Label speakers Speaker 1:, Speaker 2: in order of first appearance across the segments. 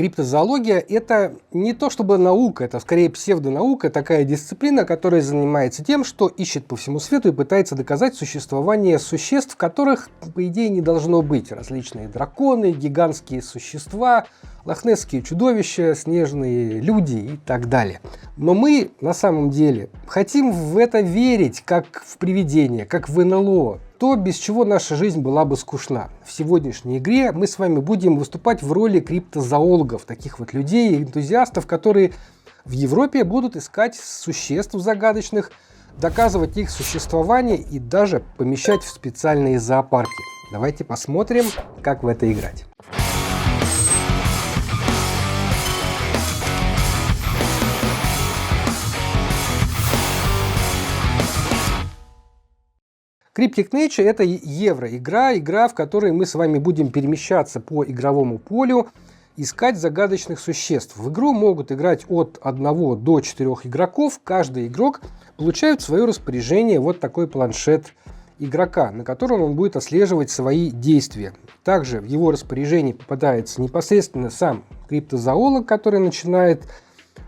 Speaker 1: Криптозоология – это не то чтобы наука, это скорее псевдонаука, такая дисциплина, которая занимается тем, что ищет по всему свету и пытается доказать существование существ, которых, по идее, не должно быть. Различные драконы, гигантские существа, лохнесские чудовища, снежные люди и так далее. Но мы, на самом деле, хотим в это верить, как в привидение, как в НЛО. То, без чего наша жизнь была бы скучна. В сегодняшней игре мы с вами будем выступать в роли криптозоологов, таких вот людей, энтузиастов, которые в Европе будут искать существ загадочных, доказывать их существование и даже помещать в специальные зоопарки. Давайте посмотрим, как в это играть. Cryptic Nature – это евроигра, в которой мы с вами будем перемещаться по игровому полю, искать загадочных существ. В игру могут играть от 1 до 4 игроков. Каждый игрок получает в свое распоряжение вот такой планшет игрока, на котором он будет отслеживать свои действия. Также в его распоряжение попадается непосредственно сам криптозоолог, который начинает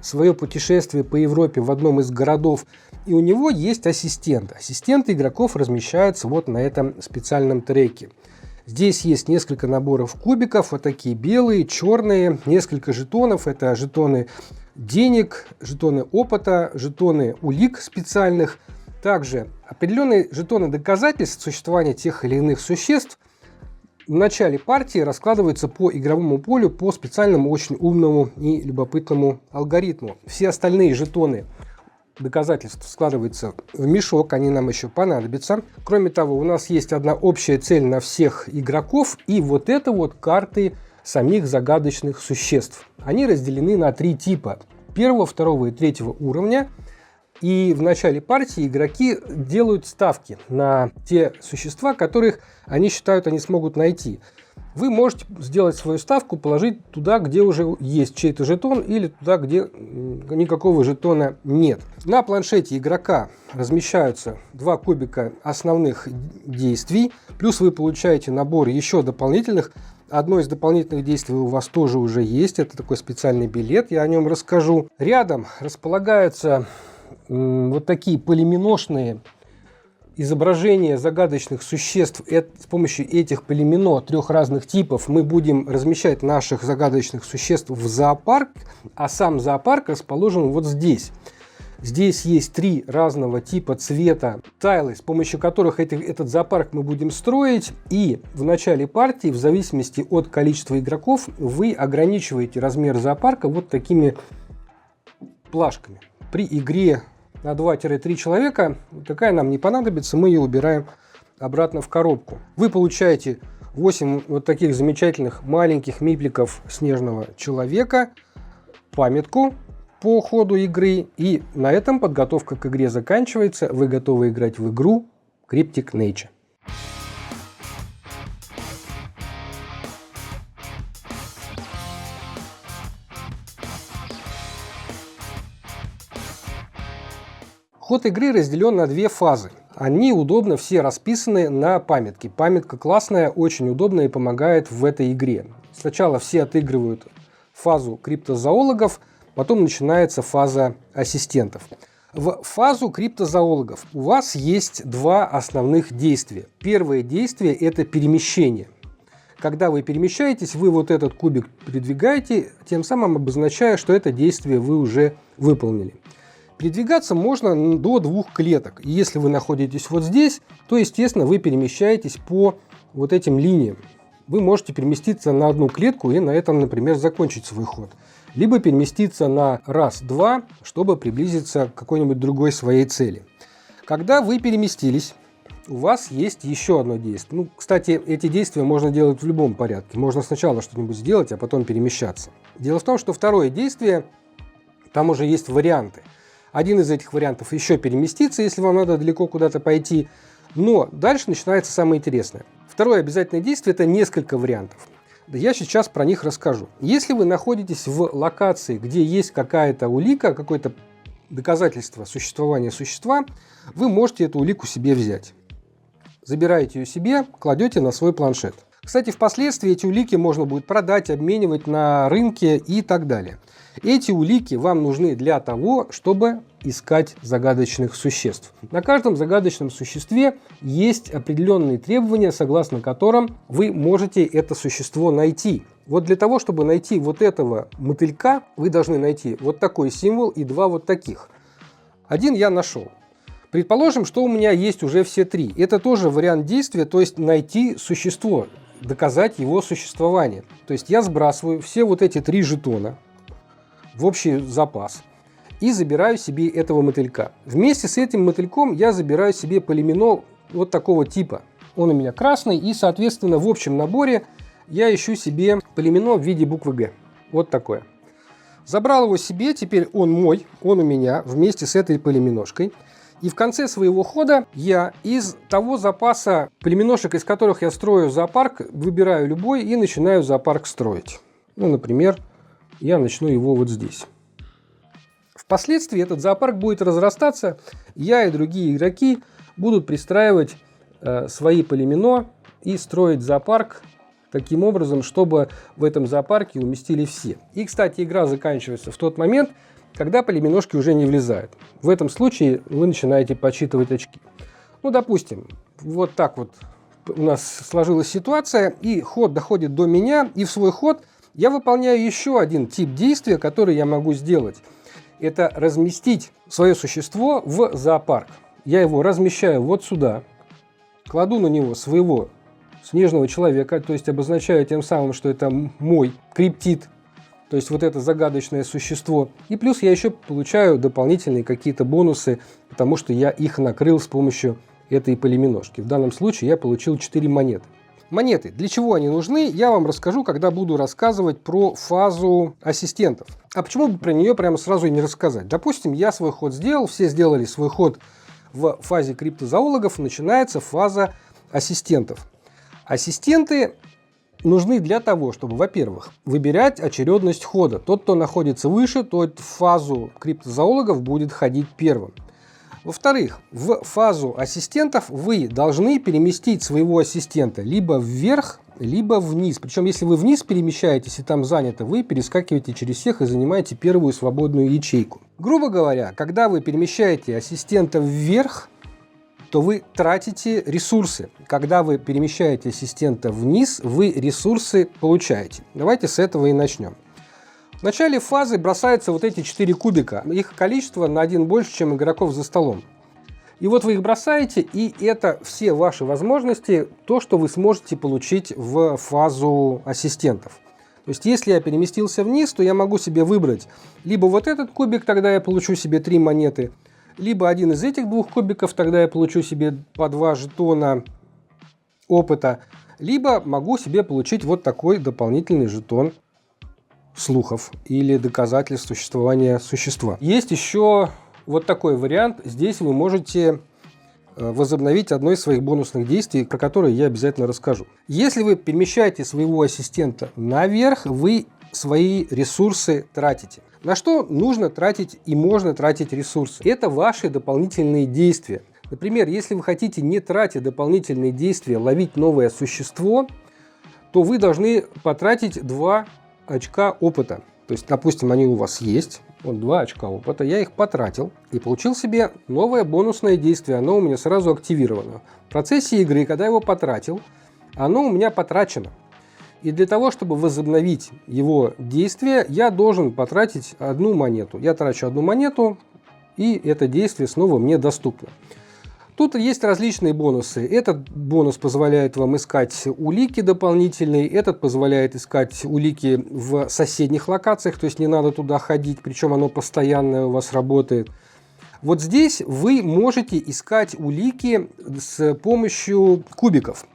Speaker 1: свое путешествие по Европе в одном из городов. И у него есть ассистент. Ассистенты игроков размещаются вот на этом специальном треке. Здесь есть несколько наборов кубиков, вот такие белые, черные, несколько жетонов. Это жетоны денег, жетоны опыта, жетоны улик специальных. Также определенные жетоны доказательств существования тех или иных существ в начале партии раскладываются по игровому полю по специальному, очень умному и любопытному алгоритму. Все остальные жетоны доказательств складываются в мешок, они нам еще понадобятся. Кроме того, у нас есть одна общая цель на всех игроков, и вот это вот карты самих загадочных существ. Они разделены на 3 типа: 1, 2 и 3 уровня. И в начале партии игроки делают ставки на те существа, которых они считают, они смогут найти. Вы можете сделать свою ставку, положить туда, где уже есть чей-то жетон, или туда, где никакого жетона нет. На планшете игрока размещаются 2 кубика основных действий, плюс вы получаете набор еще дополнительных. Одно из дополнительных действий у вас тоже уже есть, это такой специальный билет, я о нем расскажу. Рядом располагаются вот такие полиминошные изображения загадочных существ. С помощью этих полимино 3 разных типов мы будем размещать наших загадочных существ в зоопарк, а сам зоопарк расположен вот здесь. Здесь есть 3 разного типа цвета тайлы, с помощью которых этот зоопарк мы будем строить. И в начале партии, в зависимости от количества игроков, вы ограничиваете размер зоопарка вот такими плашками. При игре на 2-3 человека такая нам не понадобится, мы ее убираем обратно в коробку. Вы получаете 8 вот таких замечательных маленьких мипликов снежного человека, памятку по ходу игры, и на этом подготовка к игре заканчивается. Вы готовы играть в игру Cryptic Nature. Ход игры разделен на 2 фазы. Они удобно все расписаны на памятке. Памятка классная, очень удобная и помогает в этой игре. Сначала все отыгрывают фазу криптозоологов, потом начинается фаза ассистентов. В фазу криптозоологов у вас есть 2 основных действия. Первое действие – это перемещение. Когда вы перемещаетесь, вы вот этот кубик передвигаете, тем самым обозначая, что это действие вы уже выполнили. Передвигаться можно до 2 клеток. И если вы находитесь вот здесь, то, естественно, вы перемещаетесь по вот этим линиям. Вы можете переместиться на 1 клетку и на этом, например, закончить свой ход. Либо переместиться на 1-2, чтобы приблизиться к какой-нибудь другой своей цели. Когда вы переместились, у вас есть еще одно действие. Кстати, эти действия можно делать в любом порядке. Можно сначала что-нибудь сделать, а потом перемещаться. Дело в том, что второе действие, там уже есть варианты. Один из этих вариантов еще переместиться, если вам надо далеко куда-то пойти. Но дальше начинается самое интересное. Второе обязательное действие – это несколько вариантов. Да я сейчас про них расскажу. Если вы находитесь в локации, где есть какая-то улика, какое-то доказательство существования существа, вы можете эту улику себе взять. Забираете ее себе, кладете на свой планшет. Кстати, впоследствии эти улики можно будет продать, обменивать на рынке и так далее. Эти улики вам нужны для того, чтобы искать загадочных существ. На каждом загадочном существе есть определенные требования, согласно которым вы можете это существо найти. Вот для того, чтобы найти вот этого мотылька, вы должны найти вот такой символ и два вот таких. Один я нашел. Предположим, что у меня есть уже все три. Это тоже вариант действия, то есть найти существо, доказать его существование. То есть я сбрасываю все вот эти три жетона в общий запас и забираю себе этого мотылька. Вместе с этим мотыльком я забираю себе полимино вот такого типа. Он у меня красный, и, соответственно, в общем наборе я ищу себе полимино в виде буквы Г. Вот такое. Забрал его себе, теперь он мой, он у меня вместе с этой полиминошкой. И в конце своего хода я из того запаса полиминошек, из которых я строю зоопарк, выбираю любой и начинаю зоопарк строить. Ну, например, я начну его вот здесь. Впоследствии этот зоопарк будет разрастаться, я и другие игроки будут пристраивать свои полимино и строить зоопарк таким образом, чтобы в этом зоопарке уместили все. И, кстати, игра заканчивается в тот момент, когда полиминошки уже не влезают. В этом случае вы начинаете подсчитывать очки. Ну, допустим, вот так вот у нас сложилась ситуация, и ход доходит до меня, и в свой ход я выполняю еще один тип действия, который я могу сделать. Это разместить свое существо в зоопарк. Я его размещаю вот сюда, кладу на него своего снежного человека, то есть обозначаю тем самым, что это мой криптид, то есть вот это загадочное существо. И плюс я еще получаю дополнительные какие-то бонусы, потому что я их накрыл с помощью этой полиминошки. В данном случае я получил 4 монеты. Монеты. Для чего они нужны, я вам расскажу, когда буду рассказывать про фазу ассистентов. А почему бы про нее прямо сразу и не рассказать? Допустим, я свой ход сделал, все сделали свой ход в фазе криптозоологов, начинается фаза ассистентов. Ассистенты нужны для того, чтобы, во-первых, выбирать очередность хода. Тот, кто находится выше, тот в фазу криптозоологов будет ходить первым. Во-вторых, в фазу ассистентов вы должны переместить своего ассистента либо вверх, либо вниз. Причем, если вы вниз перемещаетесь и там занято, вы перескакиваете через всех и занимаете первую свободную ячейку. Грубо говоря, когда вы перемещаете ассистента вверх, то вы тратите ресурсы. Когда вы перемещаете ассистента вниз, вы ресурсы получаете. Давайте с этого и начнем. В начале фазы бросаются вот эти 4 кубика. Их количество на 1 больше, чем игроков за столом. И вот вы их бросаете, и это все ваши возможности, то, что вы сможете получить в фазу ассистентов. То есть, если я переместился вниз, то я могу себе выбрать либо вот этот кубик, тогда я получу себе 3 монеты, либо один из этих 2 кубиков, тогда я получу себе по 2 жетона опыта, либо могу себе получить вот такой дополнительный жетон слухов или доказательств существования существа. Есть еще вот такой вариант. Здесь вы можете возобновить одно из своих бонусных действий, про которые я обязательно расскажу. Если вы перемещаете своего ассистента наверх, вы свои ресурсы тратите. На что нужно тратить и можно тратить ресурсы? Это ваши дополнительные действия. Например, если вы хотите, не тратя дополнительные действия, ловить новое существо, то вы должны потратить 2 очка опыта. То есть, допустим, они у вас есть, вот 2 очка опыта, я их потратил и получил себе новое бонусное действие, оно у меня сразу активировано. В процессе игры, когда я его потратил, оно у меня потрачено. И для того, чтобы возобновить его действие, я должен потратить 1 монету. Я трачу 1 монету, и это действие снова мне доступно. Тут есть различные бонусы. Этот бонус позволяет вам искать улики дополнительные, этот позволяет искать улики в соседних локациях, то есть не надо туда ходить, причем оно постоянно у вас работает. Вот здесь вы можете искать улики с помощью кубиков.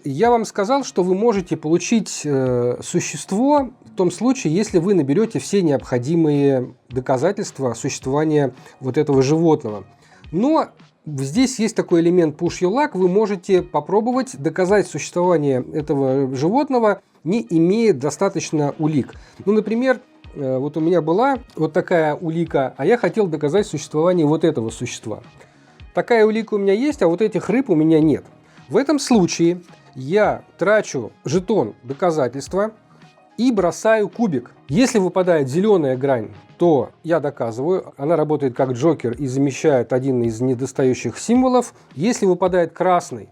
Speaker 1: Я вам сказал, что вы можете получить существо в том случае, если вы наберете все необходимые доказательства существования вот этого животного. Но здесь есть такой элемент push your luck. Вы можете попробовать доказать существование этого животного, не имея достаточно улик. Ну, например, вот у меня была вот такая улика, а я хотел доказать существование вот этого существа. Такая улика у меня есть, а вот этих рыб у меня нет. В этом случае Я трачу жетон доказательства и бросаю кубик. Если выпадает зеленая грань, то я доказываю, она работает как джокер и замещает один из недостающих символов. Если выпадает красный,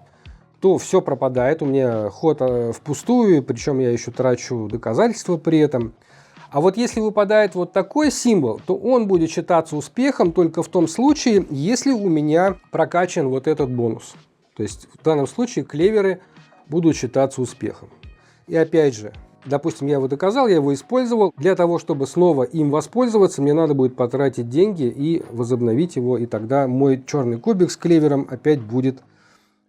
Speaker 1: то все пропадает, у меня ход впустую, причем я еще трачу доказательства при этом. А вот если выпадает вот такой символ, то он будет считаться успехом только в том случае, если у меня прокачан вот этот бонус. То есть в данном случае клеверы будут считаться успехом. И опять же, допустим, я его доказал, я его использовал. Для того, чтобы снова им воспользоваться, мне надо будет потратить деньги и возобновить его, и тогда мой черный кубик с клевером опять будет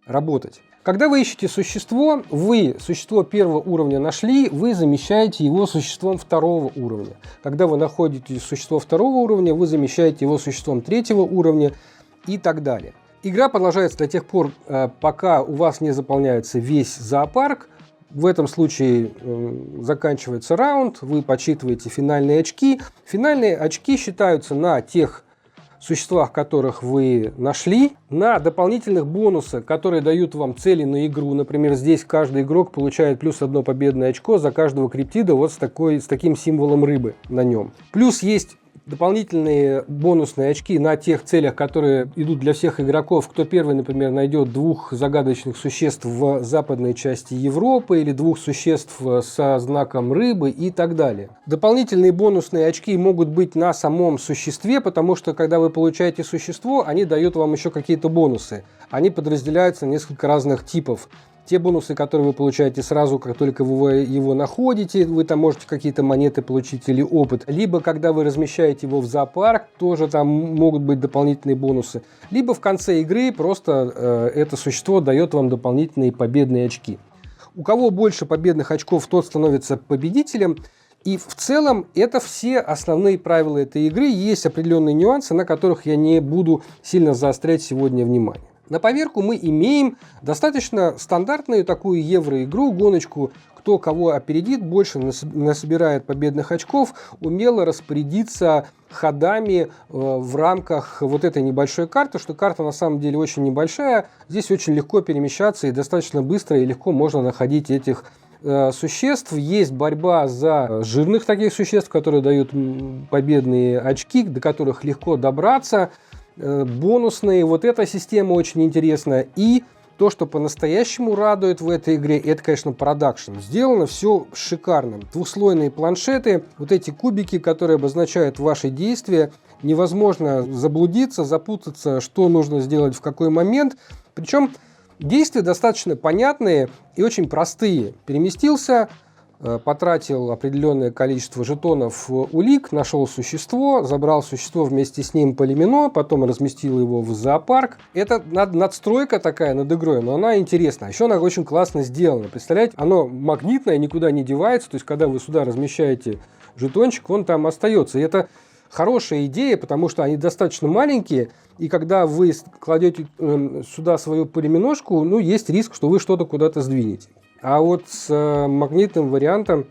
Speaker 1: работать. Когда вы ищете существо, вы существо первого уровня нашли, вы замещаете его существом второго уровня. Когда вы находите существо второго уровня, вы замещаете его существом третьего уровня и так далее. Игра продолжается до тех пор, пока у вас не заполняется весь зоопарк. В этом случае заканчивается раунд, вы подсчитываете финальные очки. Финальные очки считаются на тех существах, которых вы нашли, на дополнительных бонусах, которые дают вам цели на игру. Например, здесь каждый игрок получает плюс 1 победное очко за каждого криптида вот с таким символом рыбы на нем. Плюс есть дополнительные бонусные очки на тех целях, которые идут для всех игроков. Кто первый, например, найдет 2 загадочных существ в западной части Европы или 2 существ со знаком рыбы и так далее. Дополнительные бонусные очки могут быть на самом существе, потому что когда вы получаете существо, они дают вам еще какие-то бонусы. Они подразделяются на несколько разных типов. Те бонусы, которые вы получаете сразу, как только вы его находите, вы там можете какие-то монеты получить или опыт. Либо, когда вы размещаете его в зоопарк, тоже там могут быть дополнительные бонусы. Либо в конце игры просто это существо дает вам дополнительные победные очки. У кого больше победных очков, тот становится победителем. И в целом это все основные правила этой игры. Есть определенные нюансы, на которых я не буду сильно заострять сегодня внимание. На поверку мы имеем достаточно стандартную такую евроигру, гоночку, кто кого опередит, больше насобирает победных очков, умело распорядиться ходами в рамках вот этой небольшой карты, что карта на самом деле очень небольшая, здесь очень легко перемещаться и достаточно быстро и легко можно находить этих существ. Есть борьба за жирных таких существ, которые дают победные очки, до которых легко добраться. Бонусные, вот эта система очень интересная. И то, что по-настоящему радует в этой игре, это, конечно, продакшн. Сделано все шикарно. Двухслойные планшеты, вот эти кубики, которые обозначают ваши действия. Невозможно заблудиться, запутаться, что нужно сделать в какой момент. Причем действия достаточно понятные и очень простые. Переместился, потратил определенное количество жетонов улик, нашел существо, забрал существо, вместе с ним полимено, потом разместил его в зоопарк. Это надстройка такая над игрой, но она интересна. Еще она очень классно сделана. Представляете, оно магнитное, никуда не девается. То есть, когда вы сюда размещаете жетончик, он там остается. И это хорошая идея, потому что они достаточно маленькие, и когда вы кладете сюда свою полиминошку, ну, есть риск, что вы что-то куда-то сдвинете. А вот с магнитным вариантом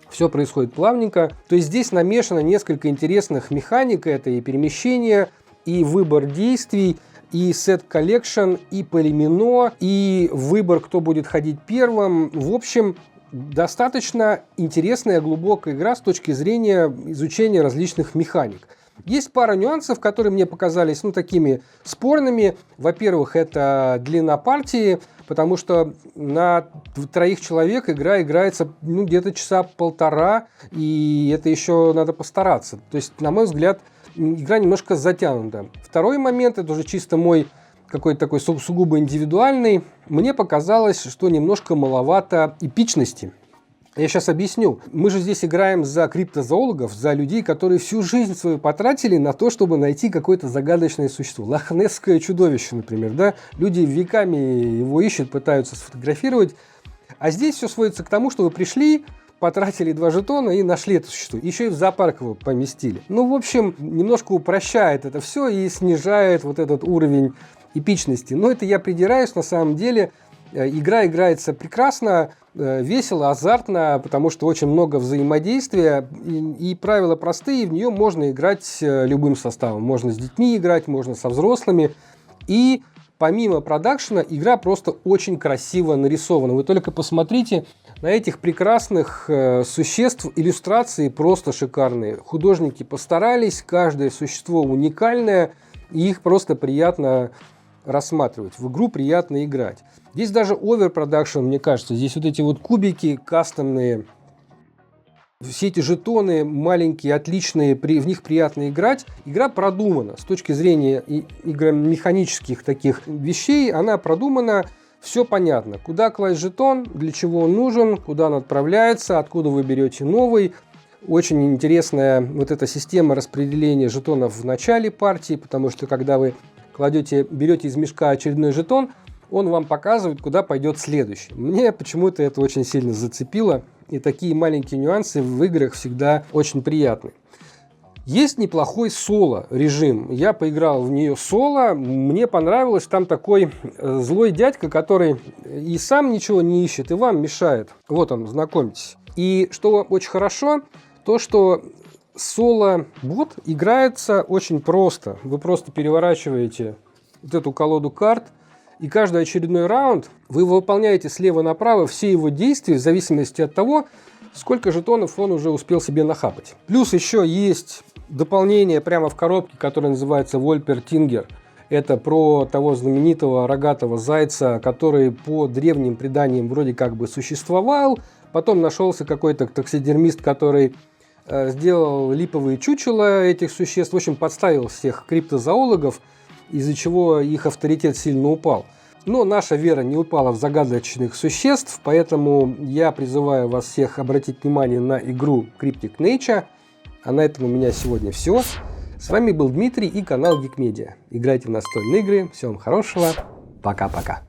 Speaker 1: все происходит плавненько. То есть здесь намешано несколько интересных механик. Это и перемещение, и выбор действий, и сет-коллекшн, и полимино, и выбор, кто будет ходить первым. В общем, достаточно интересная, глубокая игра с точки зрения изучения различных механик. Есть пара нюансов, которые мне показались такими спорными. Во-первых, это длина партии, потому что на 3 человек игра играется где-то часа полтора, и это еще надо постараться. То есть, на мой взгляд, игра немножко затянута. Второй момент, это уже чисто мой какой-то такой сугубо индивидуальный. Мне показалось, что немножко маловато эпичности. Я сейчас объясню. Мы же здесь играем за криптозоологов, за людей, которые всю жизнь свою потратили на то, чтобы найти какое-то загадочное существо. Лохнесское чудовище, например. Да? Люди веками его ищут, пытаются сфотографировать. А здесь все сводится к тому, что вы пришли, потратили 2 жетона и нашли это существо. Еще и в зоопарк его поместили. В общем, немножко упрощает это все и снижает вот этот уровень эпичности. Но это я придираюсь, на самом деле. Игра играется прекрасно, весело, азартно, потому что очень много взаимодействия, и правила простые, в нее можно играть любым составом. Можно с детьми играть, можно со взрослыми. И помимо продакшена, игра просто очень красиво нарисована. Вы только посмотрите на этих прекрасных существ. Иллюстрации просто шикарные. Художники постарались, каждое существо уникальное, и их просто приятно рассматривать. В игру приятно играть. Здесь даже оверпродакшн, мне кажется. Здесь вот эти вот кубики кастомные, все эти жетоны маленькие, отличные, в них приятно играть. Игра продумана с точки зрения механических таких вещей. Она продумана, все понятно. Куда класть жетон, для чего он нужен, куда он отправляется, откуда вы берете новый. Очень интересная вот эта система распределения жетонов в начале партии, потому что когда вы берете из мешка очередной жетон, он вам показывает, куда пойдет следующий. Мне почему-то это очень сильно зацепило, и такие маленькие нюансы в играх всегда очень приятны. Есть неплохой соло-режим. Я поиграл в нее соло, мне понравилось. Там такой злой дядька, который и сам ничего не ищет, и вам мешает. Вот он, знакомьтесь. И что очень хорошо, то что соло-бот играется очень просто. Вы просто переворачиваете вот эту колоду карт, и каждый очередной раунд вы выполняете слева направо все его действия в зависимости от того, сколько жетонов он уже успел себе нахапать. Плюс еще есть дополнение прямо в коробке, которое называется Вольпертингер. Это про того знаменитого рогатого зайца, который по древним преданиям вроде как бы существовал. Потом нашелся какой-то таксидермист, который сделал липовые чучела этих существ. В общем, подставил всех криптозоологов, из-за чего их авторитет сильно упал. Но наша вера не упала в загадочных существ, поэтому я призываю вас всех обратить внимание на игру Cryptic Nature. А на этом у меня сегодня все. С вами был Дмитрий и канал Geek Media. Играйте в настольные игры. Всего вам хорошего. Пока-пока.